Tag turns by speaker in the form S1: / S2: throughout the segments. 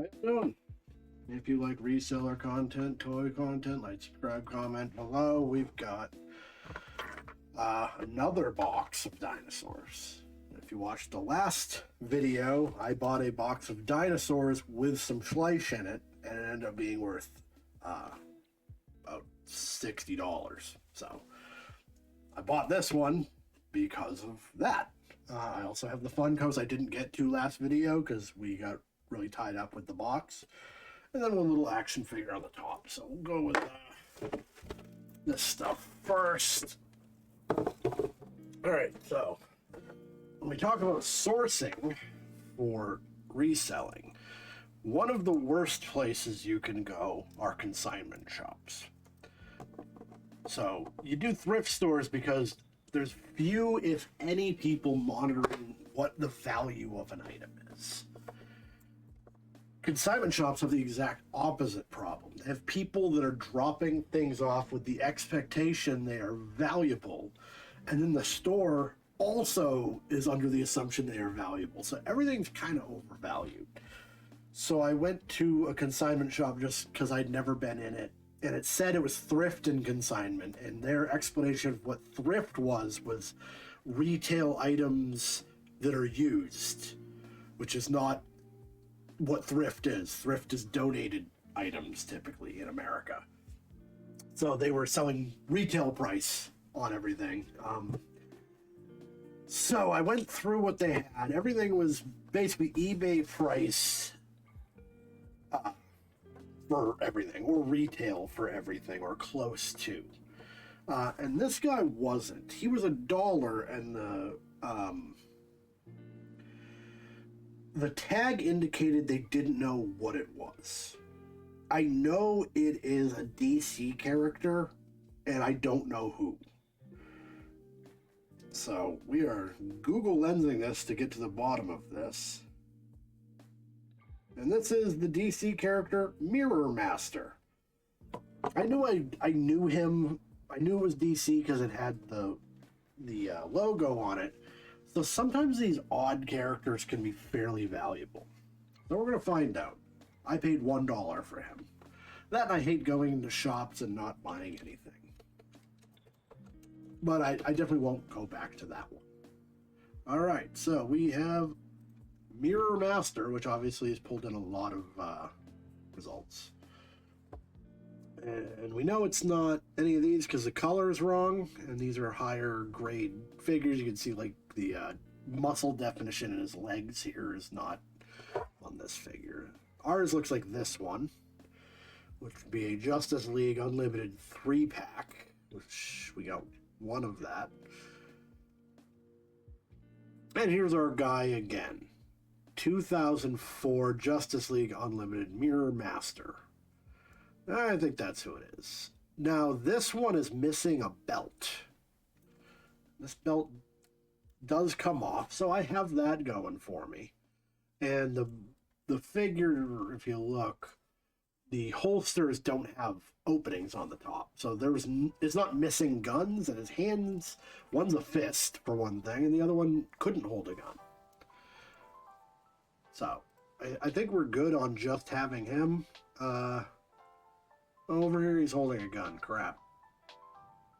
S1: How you doing? If you like reseller content, toy content, like, subscribe, comment below. We've got another box of dinosaurs. If you watched the last video, I bought a box of dinosaurs with some Schleich in it, and it ended up being worth about $60. So I bought this one because of that. I also have the Funkos I didn't get to last video because we got really tied up with the box. And then one little action figure on the top. So we'll go with this stuff first. Alright, so when we talk about sourcing for reselling, one of the worst places you can go are consignment shops. So you do thrift stores because there's few, if any, people monitoring what the value of an item is. Consignment shops have the exact opposite problem. They have people that are dropping things off with the expectation they are valuable, and then the store also is under the assumption they are valuable. So everything's kind of overvalued. So I went to a consignment shop just because I'd never been in it, and it said it was thrift and consignment, and their explanation of what thrift was retail items that are used, which is not what thrift is. Thrift is donated items typically in America. So they were selling retail price on everything. So I went through what they had. Everything was basically eBay price for everything, or retail for everything, or close to. And this guy wasn't. He was $1, and the tag indicated they didn't know what it was. I know it is a DC character, and I don't know who. So we are Google lensing this to get to the bottom of this. And this is the DC character Mirror Master. I knew him. I knew it was DC because it had the logo on it. So sometimes these odd characters can be fairly valuable. So we're going to find out. I paid $1 for him. That, and I hate going into shops and not buying anything. But I definitely won't go back to that one. Alright, so we have Mirror Master, which obviously has pulled in a lot of results. And we know it's not any of these because the color is wrong, and these are higher grade figures. You can see like the muscle definition in his legs here is not on this figure. Ours looks like this one, which would be a Justice League Unlimited 3-pack, which we got one of that. And here's our guy again. 2004 Justice League Unlimited Mirror Master. I think that's who it is. Now, this one is missing a belt. This belt does come off, so I have that going for me. And the figure, if you look, the holsters don't have openings on the top. So it's not missing guns, and his hands, one's a fist, for one thing, and the other one couldn't hold a gun. So, I think we're good on just having him. Over here, he's holding a gun. Crap.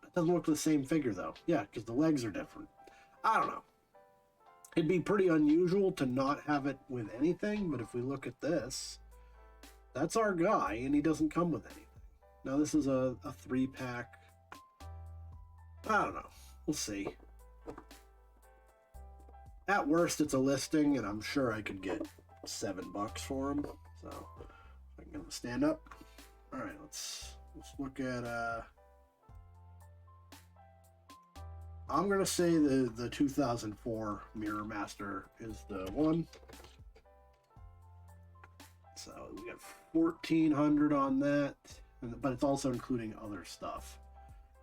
S1: That doesn't look the same figure, though. Yeah, because the legs are different. I don't know. It'd be pretty unusual to not have it with anything, but if we look at this, that's our guy, and he doesn't come with anything. Now, this is a 3-pack. I don't know. We'll see. At worst, it's a listing, and I'm sure I could get $7 for him. So, I can get him to stand up. All right, let's look at. I'm gonna say the 2004 Mirror Master is the one. So we got 1,400 on that, but it's also including other stuff,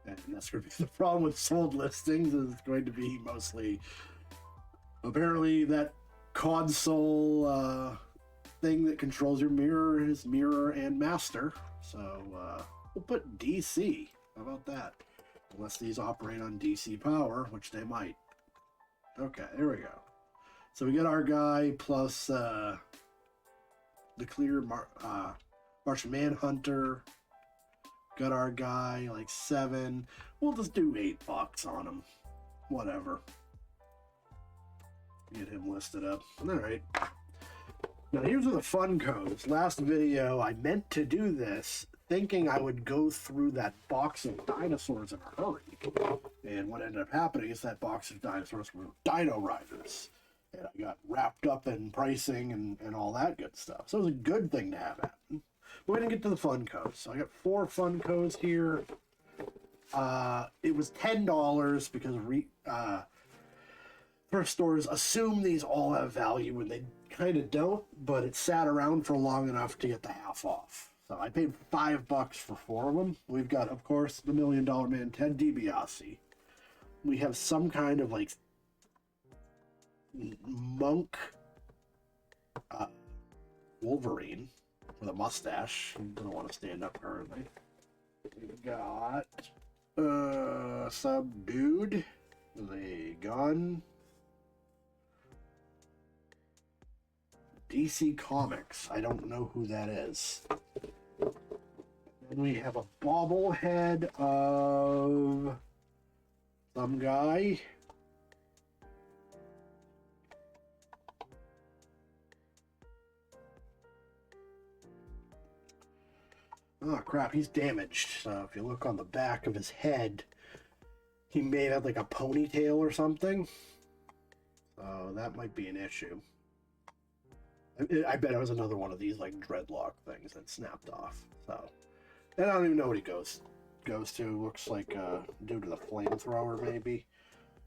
S1: and that's gonna be the problem with sold listings. Is it's going to be mostly apparently that console thing that controls your mirror is Mirror and Master. So we'll put DC. How about that? Unless these operate on DC power, which they might. Okay, there we go. So we got our guy plus the clear Martian Manhunter. Got our guy, like 7. We'll just do $8 on him. Whatever. Get him listed up. Alright. Now here's where the Funkos. Last video, I meant to do this thinking I would go through that box of dinosaurs in a hurry. And what ended up happening is that box of dinosaurs were Dino Riders. And I got wrapped up in pricing and all that good stuff. So it was a good thing to have happen. We're going to get to the Funkos. So I got 4 Funkos here. It was $10 because thrift stores assume these all have value and they kind of don't, but it sat around for long enough to get the half off. So I paid $5 for 4 of them. We've got, of course, the $1 Million Man, Ted Dibiase. We have some kind of like monk Wolverine with a mustache. He doesn't want to stand up currently. We've got some dude with a gun. DC Comics. I don't know who that is. Then we have a bobblehead of some guy. Oh crap, he's damaged. So if you look on the back of his head, he may have like a ponytail or something. So that might be an issue. I bet it was another one of these like dreadlock things that snapped off. So, and I don't even know what he goes to. Looks like due to the flamethrower, maybe.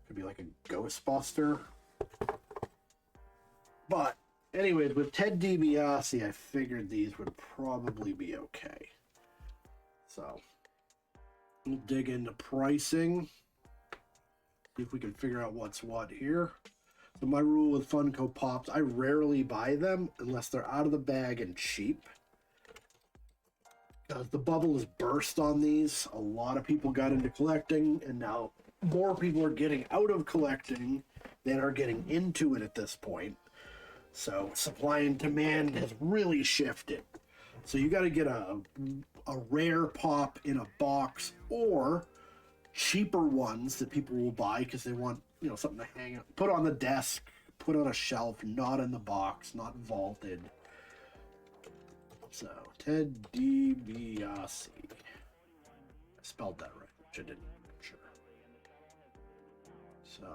S1: Could be like a Ghostbuster. But anyways, with Ted DiBiase, I figured these would probably be okay. So we'll dig into pricing. See if we can figure out what's what here. So my rule with Funko Pops, I rarely buy them unless they're out of the bag and cheap. Because the bubble is burst on these. A lot of people got into collecting, and now more people are getting out of collecting than are getting into it at this point. So supply and demand has really shifted. So you got to get a rare pop in a box, or cheaper ones that people will buy because they want, you know, something to hang up, put on the desk, put on a shelf, not in the box, not vaulted. So Ted DiBiase, I spelled that right, which I didn't. I'm sure. So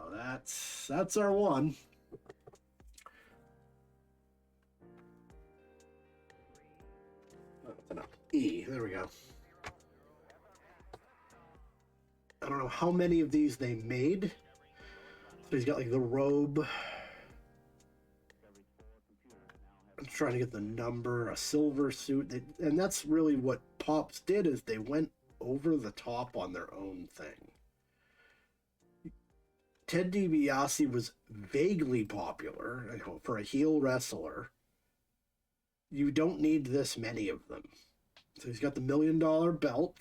S1: that's our one. E, there we go. I don't know how many of these they made. So he's got like the robe. I'm trying to get the number, a silver suit. And that's really what Pops did, is they went over the top on their own thing. Ted DiBiase was vaguely popular, I know, for a heel wrestler. You don't need this many of them. So he's got the $1 Million belt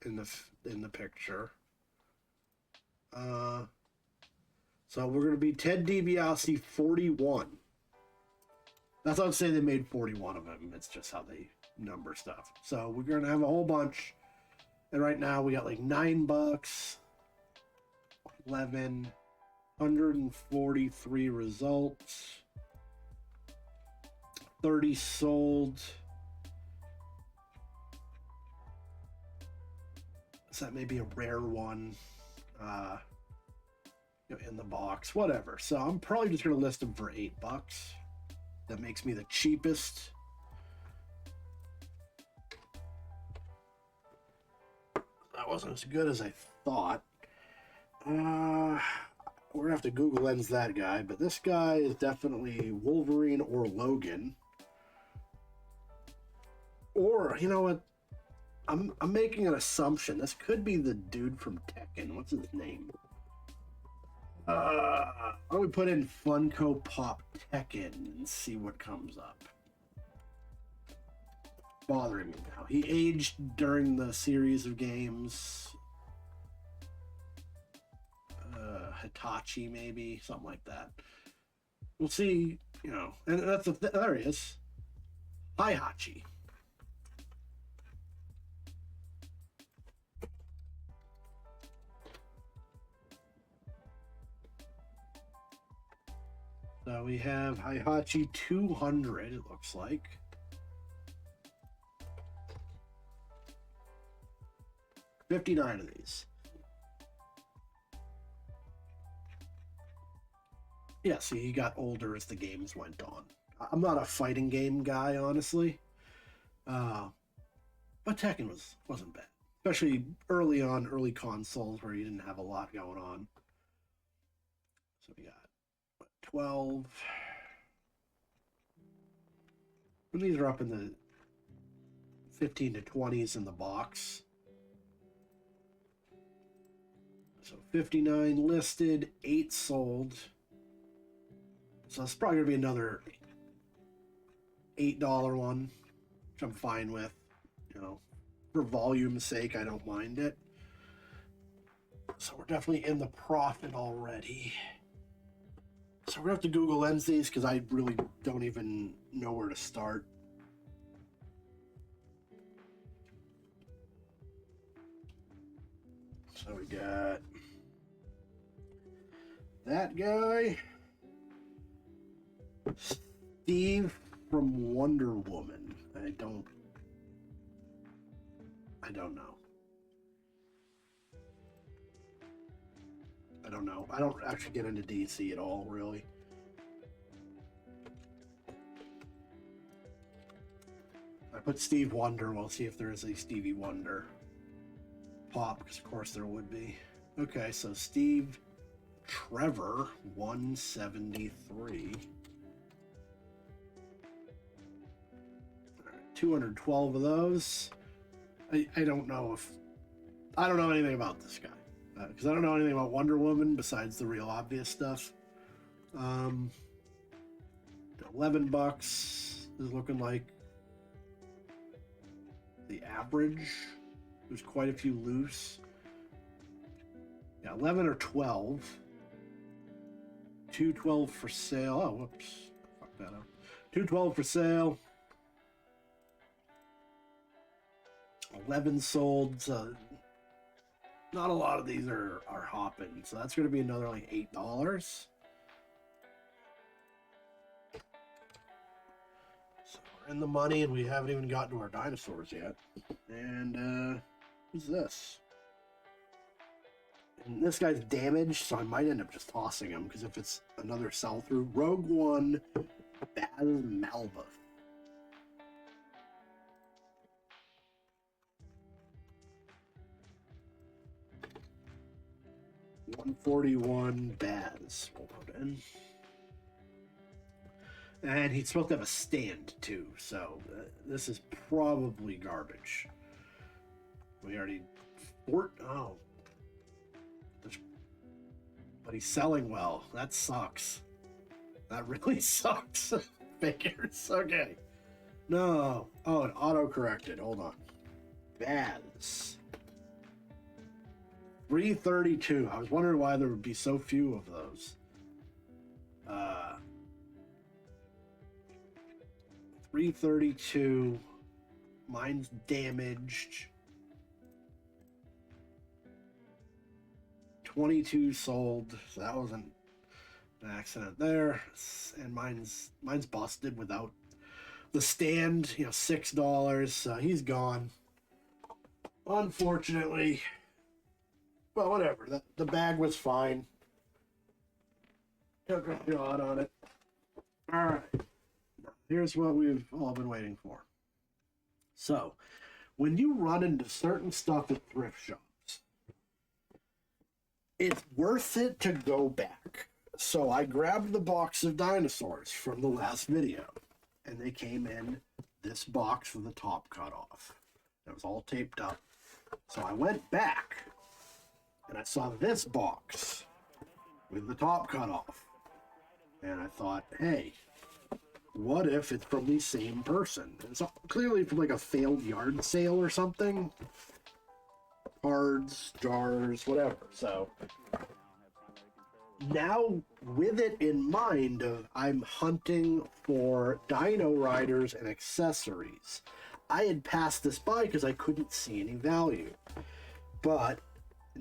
S1: in the picture. So we're going to be Ted DiBiase 41. That's not to say they made 41 of them. It's just how they number stuff. So we're going to have a whole bunch. And right now we got like $9, 11, 143 results, 30 sold. So that may be a rare one. In the box, whatever. So I'm probably just going to list them for $8. That makes me the cheapest. That wasn't as good as I thought. We're going to have to Google Lens that guy, but this guy is definitely Wolverine or Logan. Or, you know what? I'm making an assumption. This could be the dude from Tekken. What's his name? Why don't we put in Funko Pop Tekken and see what comes up? Bothering me now. He aged during the series of games. Hehachi, maybe something like that. We'll see. You know, and that's there he is. Hehachi. So we have Hehachi 200, it looks like. $59 of these. Yeah, see, he got older as the games went on. I'm not a fighting game guy, honestly. But Tekken wasn't bad. Especially early on, early consoles where you didn't have a lot going on. So we got, what, 12. And these are up in the 15 to 20s in the box. So 59 listed, 8 sold. So it's probably going to be another $8 one, which I'm fine with. You know, for volume's sake, I don't mind it. So we're definitely in the profit already. So we're going to have to Google Lens these because I really don't even know where to start. So we got that guy. Steve from Wonder Woman. I don't know. I don't actually get into DC at all, really. I put Steve Wonder. We'll see if there is a Stevie Wonder pop, because of course there would be. Okay, so Steve Trevor 173. 212 of those. I don't know anything about this guy because I don't know anything about Wonder Woman besides the real obvious stuff. $11 is looking like the average. There's quite a few loose. Yeah, 11 or 12. 212 for sale. Oh, whoops. Fuck that up. 212 for sale. 11 sold. So not a lot of these are hopping. So that's going to be another like $8. So we're in the money and we haven't even gotten to our dinosaurs yet. And who's this? And this guy's damaged, so I might end up just tossing him because if it's another sell through. Rogue One Baz Malva. 141 Baz. We'll put in. And he's supposed to have a stand too, so this is probably garbage. We already oh, but he's selling well. That sucks. That really sucks. Figures. Okay. No. Oh, it auto-corrected. Hold on. Baz. 332. I was wondering why there would be so few of those. 332. Mine's damaged. 22 sold. So that wasn't an accident there. And mine's busted without the stand. You know, $6. He's gone. Unfortunately. Well, whatever. The bag was fine. Took a shot on it. All right. Here's what we've all been waiting for. So, when you run into certain stuff at thrift shops, it's worth it to go back. So I grabbed the box of dinosaurs from the last video, and they came in this box with the top cut off. It was all taped up. So I went back, and I saw this box with the top cut off. And I thought, hey, what if it's from the same person? It's clearly from like a failed yard sale or something. Cards, jars, whatever. So now with it in mind, I'm hunting for Dino Riders and accessories. I had passed this by because I couldn't see any value. But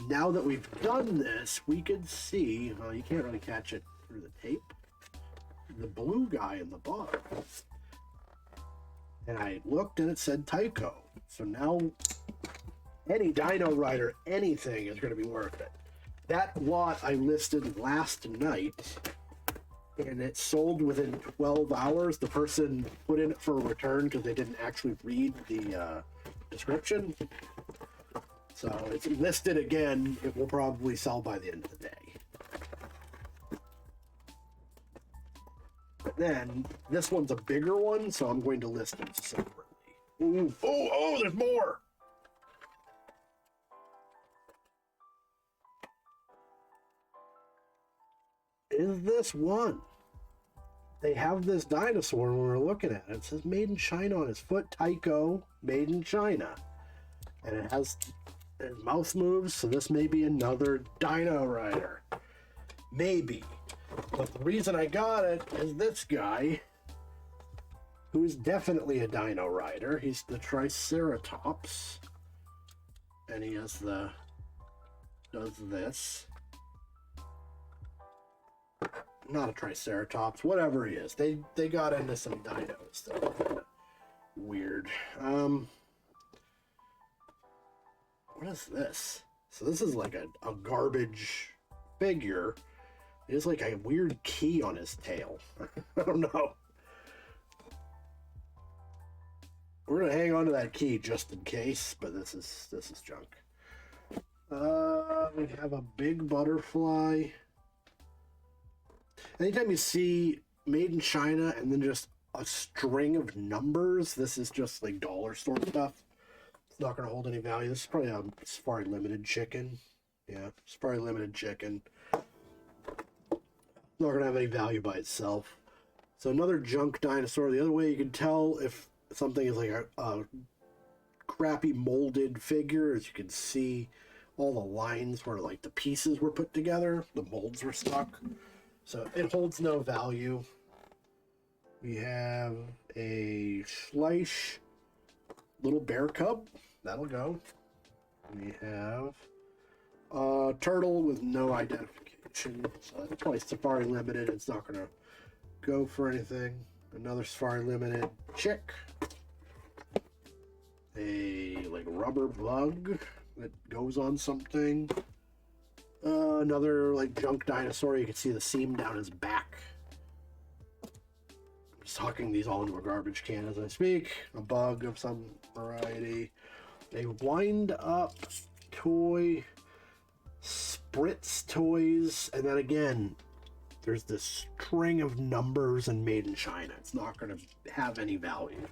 S1: now that we've done this, we could see, well, you can't really catch it through the tape, the blue guy in the bottom. And I looked and it said Tyco. So now any Dino Rider, anything is going to be worth it. That lot I listed last night, and it sold within 12 hours. The person put in it for a return because they didn't actually read the description. So it's listed again. It will probably sell by the end of the day. But then this one's a bigger one, so I'm going to list them separately. Ooh. Oh, there's more. Is this one? They have this dinosaur when we're looking at it. It says made in China on his foot. Tyco, made in China. And it has his mouth moves, so this may be another Dino Rider. Maybe. But the reason I got it is this guy, who is definitely a Dino Rider. He's the Triceratops. And he has does this. Not a Triceratops, whatever he is. They got into some dinos that were kind of weird. What is this? So this is like a garbage figure. There's like a weird key on his tail. I don't know. We're gonna hang on to that key just in case, but this is junk. We have a big butterfly. Anytime you see made in China and then just a string of numbers, this is just like dollar store stuff. It's not going to hold any value. This is probably a Safari Limited chicken. Yeah, Safari Limited chicken. Not going to have any value by itself. So another junk dinosaur. The other way you can tell if something is like a crappy molded figure is you can see all the lines where like the pieces were put together. The molds were stuck. So it holds no value. We have a Schleich little bear cub. That'll go. We have a turtle with no identification. So that's probably Safari Limited. It's not going to go for anything. Another Safari Limited chick. A like rubber bug that goes on something. Another like junk dinosaur. You can see the seam down his back. I'm just hucking these all into a garbage can as I speak. A bug of some variety. A wind up toy. Spritz toys. And then again, there's this string of numbers and made in China. It's not going to have any value.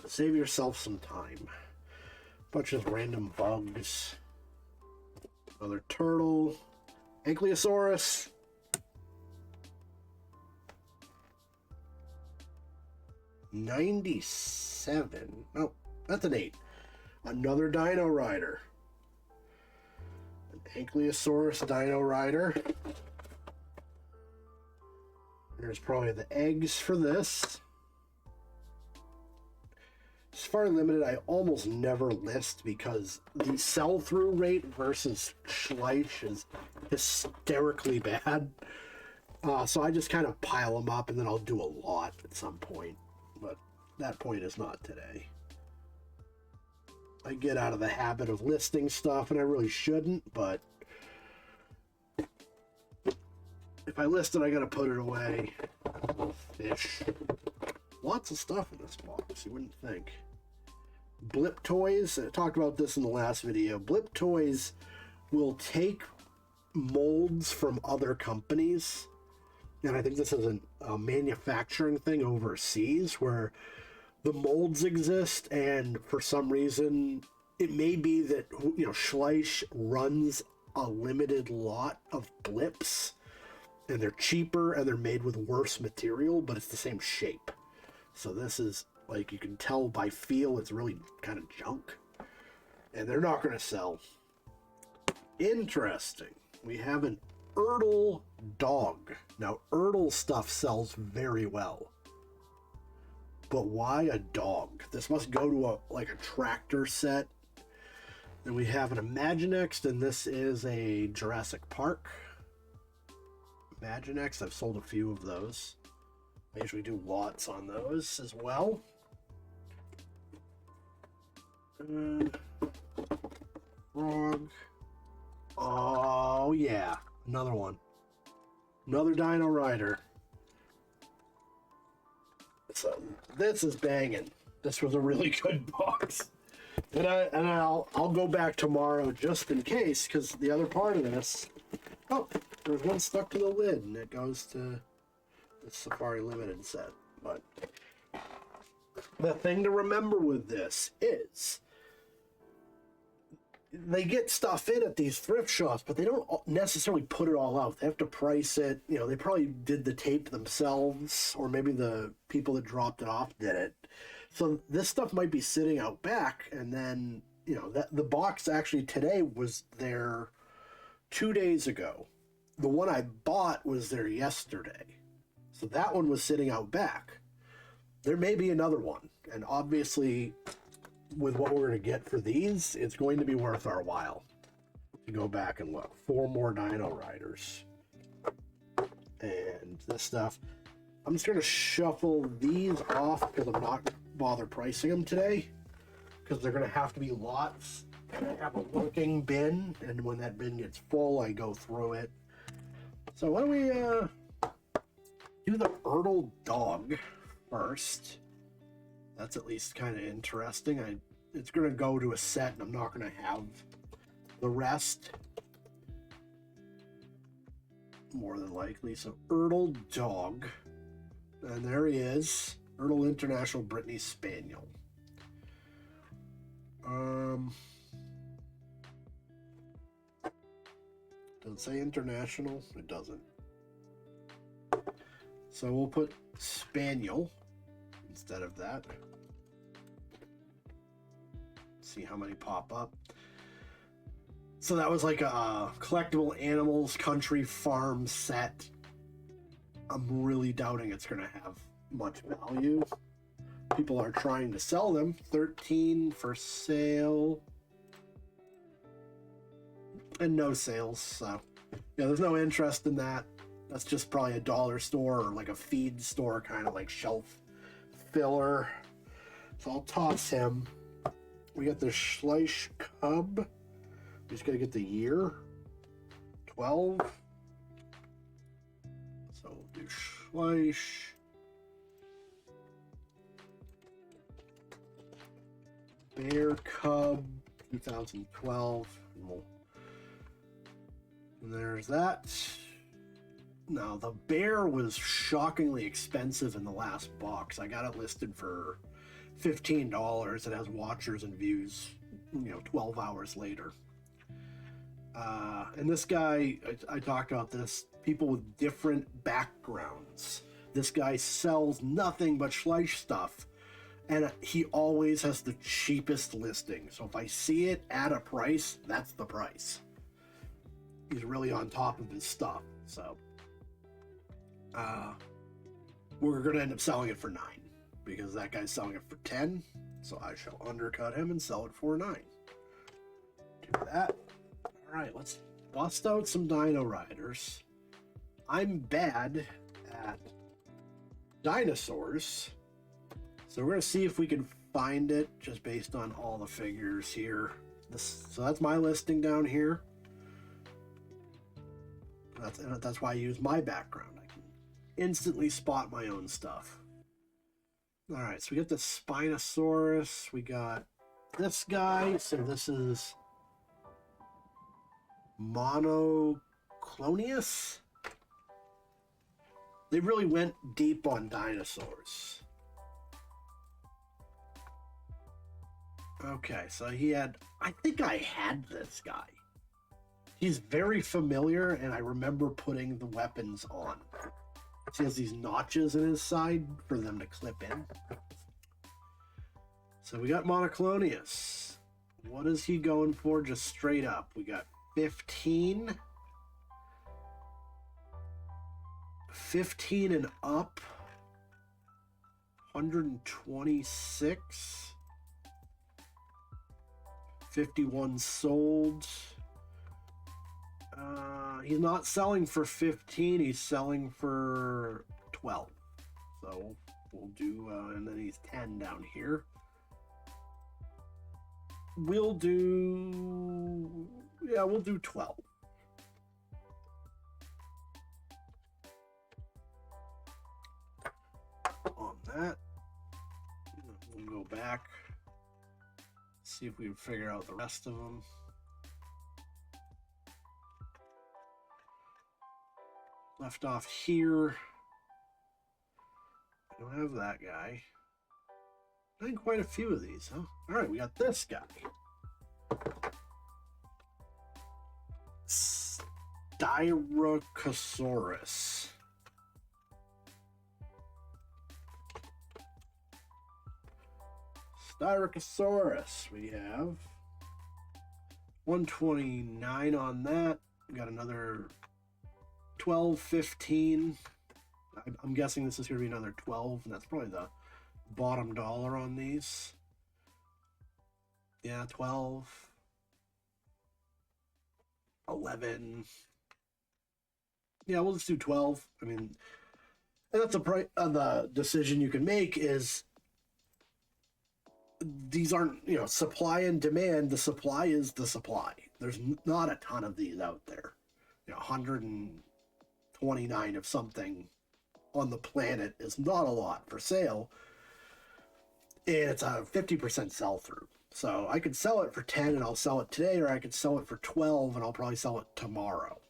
S1: Save yourself some time. Bunch of random bugs. Another turtle. Ankylosaurus. $97. Oh, that's an 8. Another Dino Rider. An Ankylosaurus Dino Rider. There's probably the eggs for this. Safari Limited, I almost never list because the sell-through rate versus Schleich is hysterically bad. So I just kind of pile them up and then I'll do a lot at some point. But that point is not today. I get out of the habit of listing stuff and I really shouldn't, but if I list it, I gotta put it away. Fish. Lots of stuff in this box, you wouldn't think. Blip Toys, I talked about this in the last video. Blip Toys will take molds from other companies, and I think this is a manufacturing thing overseas where the molds exist, and for some reason, it may be that, you know, Schleich runs a limited lot of blips, and they're cheaper and they're made with worse material, but it's the same shape. So this is, like, you can tell by feel it's really kind of junk. And they're not going to sell. Interesting. We have an Ertl dog. Now, Ertl stuff sells very well. But why a dog? This must go to a tractor set. Then we have an Imaginext, and this is a Jurassic Park. Imaginext, I've sold a few of those. I usually do lots on those as well. Frog. Oh, yeah. Another one. Another Dino Rider. So, this is banging. This was a really good box. And I'll go back tomorrow just in case, because the other part of this... Oh, there's one stuck to the lid, and it goes to the Safari Limited set. But the thing to remember with this is they get stuff in at these thrift shops, but they don't necessarily put it all out. They have to price it. You know, they probably did the tape themselves, or maybe the people that dropped it off did it. So this stuff might be sitting out back, and then, you know, that the box actually today was there 2 days ago. The one I bought was there yesterday. So that one was sitting out back. There may be another one, and obviously with what we're going to get for these, it's going to be worth our while to go back and look. 4 more Dino Riders. And this stuff. I'm just going to shuffle these off because I'm not bother pricing them today, because they're going to have to be lots. And I have a working bin, and when that bin gets full, I go through it. So why don't we do the Ertl dog first? That's at least kind of interesting. It's going to go to a set, and I'm not going to have the rest. More than likely. So Ertl dog. And there he is. Ertl International Brittany Spaniel. Does it say international? It doesn't. So we'll put Spaniel instead of that. See how many pop up. So that was like a collectible animals country farm set. I'm really doubting it's going to have much value. People are trying to sell them. 13 for sale. And no sales, so yeah, there's no interest in that. That's just probably a dollar store or like a feed store kind of like shelf filler. So I'll toss him. We got the Schleich Cub. We just gotta get the year. 12. So we'll do Schleich. Bear Cub 2012. And there's that. Now, the bear was shockingly expensive in the last box. I got it listed for $15. It has watchers and views, 12 hours later. And this guy, I talked about this, people with different backgrounds. This guy sells nothing but Schleich stuff, and he always has the cheapest listing. So if I see it at a price, that's the price. He's really on top of his stuff. So we're going to end up selling it for 9 because that guy's selling it for 10. So I shall undercut him and sell it for 9. Do that. All right, let's bust out some Dino Riders. I'm bad at dinosaurs, so we're going to see if we can find it just based on all the figures here. So that's my listing down here. That's why I use my background. I can instantly spot my own stuff. All right, so we got the Spinosaurus. We got this guy. So this is Monoclonius. They really went deep on dinosaurs. Okay, so I think I had this guy. He's very familiar, and I remember putting the weapons on. He has these notches in his side for them to clip in. So we got Monoclonius. What is he going for just straight up? We got 15. 15 and up, 126. 51 sold. He's not selling for 15, he's selling for 12. So we'll do, and then he's 10 down here. We'll do, yeah, we'll do 12. On that, we'll go back, see if we can figure out the rest of them. Left off here. I don't have that guy. I think quite a few of these, huh? All right, we got this guy. Styracosaurus. Styracosaurus. We have 129 on that. We got another 12, 15. I'm guessing this is going to be another 12, and that's probably the bottom dollar on these. Yeah, 12, 11. Yeah, we'll just do 12. I mean, and that's the decision you can make is these aren't, you know, supply and demand. The supply is the supply. There's not a ton of these out there. You know, 129 of something on the planet is not a lot for sale. And it's a 50% sell through. So I could sell it for 10 and I'll sell it today, or I could sell it for 12 and I'll probably sell it tomorrow.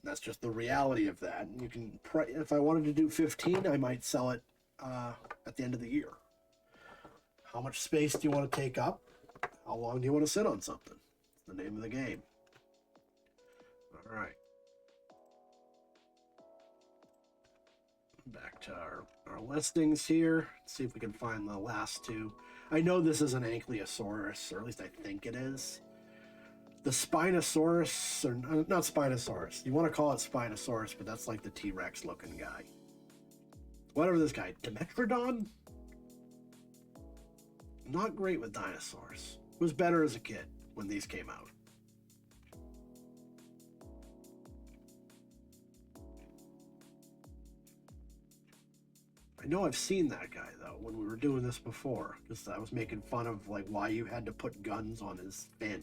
S1: That's just the reality of that. And you can, if I wanted to do 15, I might sell it at the end of the year. How much space do you want to take up? How long do you want to sit on something? It's the name of the game. All right. Back to our listings here. Let's see if we can find the last two. I know this is an Ankylosaurus, or at least I think it is. The Spinosaurus, or not Spinosaurus. You want to call it Spinosaurus, but that's like the T-Rex looking guy. Whatever this guy, Dimetrodon? Not great with dinosaurs. Was better as a kid when these came out. I know I've seen that guy though when we were doing this before, because I was making fun of like why you had to put guns on his fin.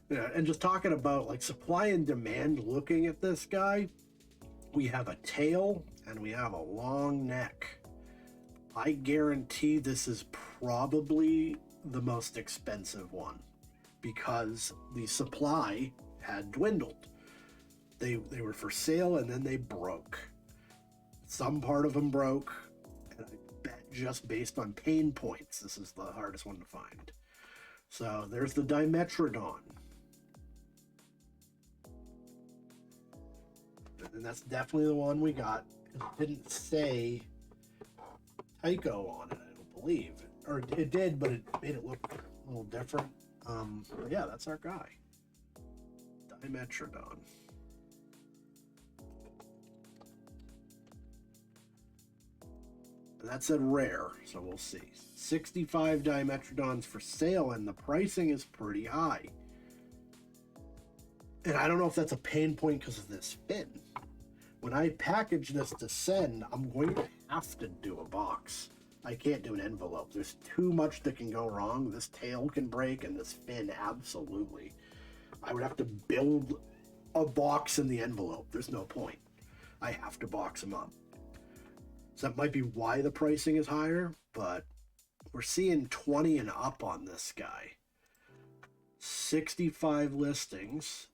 S1: Yeah, and just talking about like supply and demand, looking at this guy, we have a tail and we have a long neck. I guarantee this is probably the most expensive one because the supply had dwindled. They were for sale and then they broke. Some part of them broke, and I bet just based on pain points, this is the hardest one to find. So there's the Dimetrodon. And that's definitely the one we got. It didn't say Tyco on it, I don't believe. Or it did, but it made it look a little different. But yeah, that's our guy. Dimetrodon. And that said rare, so we'll see. 65 Dimetrodons for sale, and the pricing is pretty high. And I don't know if that's a pain point because of this fin. When I package this to send, I'm going to have to do a box. I can't do an envelope. There's too much that can go wrong. This tail can break, and this fin absolutely. I would have to build a box in the envelope. There's no point. I have to box them up. So that might be why the pricing is higher, but we're seeing 20 and up on this guy. 65 listings.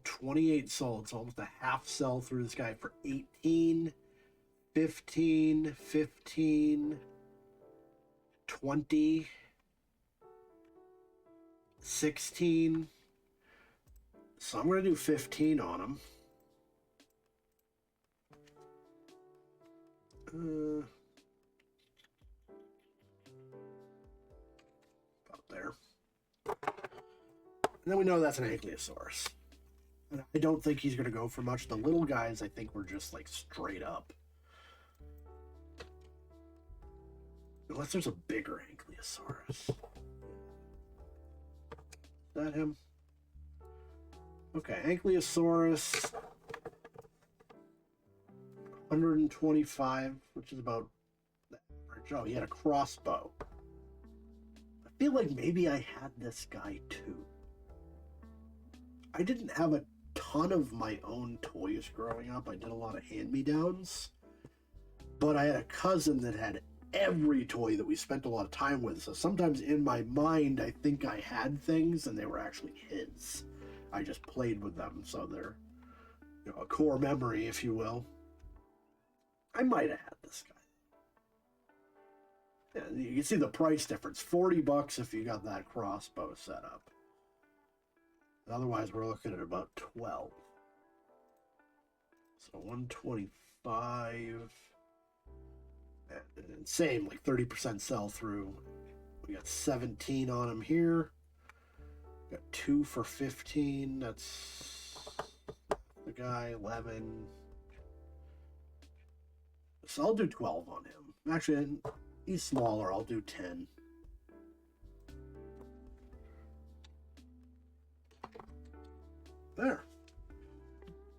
S1: 28 sold, so almost a half sell through this guy for 18, 15, 15, 20, 16. So I'm going to do 15 on him. About there. And then we know that's an Ankylosaurus. And I don't think he's going to go for much. The little guys, I think, were just like straight up. Unless there's a bigger Ankylosaurus. Is that him? Okay, Ankylosaurus. 125, which is about the average. Oh, he had a crossbow. I feel like maybe I had this guy too. I didn't have a ton of my own toys growing up. I did a lot of hand-me-downs. But I had a cousin that had every toy that we spent a lot of time with. So sometimes in my mind, I think I had things and they were actually his. I just played with them. So they're, you know, a core memory, if you will. I might have had this guy. Yeah, you can see the price difference. $40 if you got that crossbow set up. Otherwise, we're looking at about 12. So 125. And same, like 30% sell through. We got 17 on them here. Got 2 for 15. That's the guy. 11. So I'll do 12 on him. Actually, he's smaller. I'll do 10. There.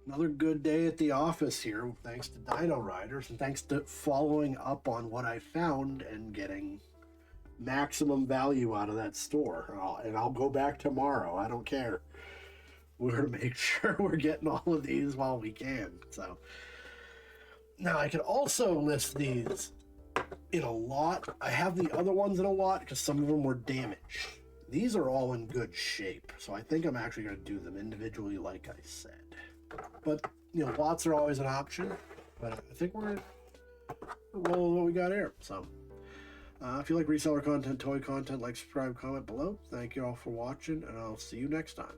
S1: Another good day at the office here, thanks to Dino Riders, and thanks to following up on what I found and getting maximum value out of that store. And I'll go back tomorrow. I don't care. We're going to make sure we're getting all of these while we can. So now I can also list these in a lot. I have the other ones in a lot because some of them were damaged. These are all in good shape, so I think I'm actually going to do them individually like I said. But, you know, lots are always an option, but I think we're roll with what we got here. So, if you like reseller content, toy content, like, subscribe, comment below. Thank you all for watching, and I'll see you next time.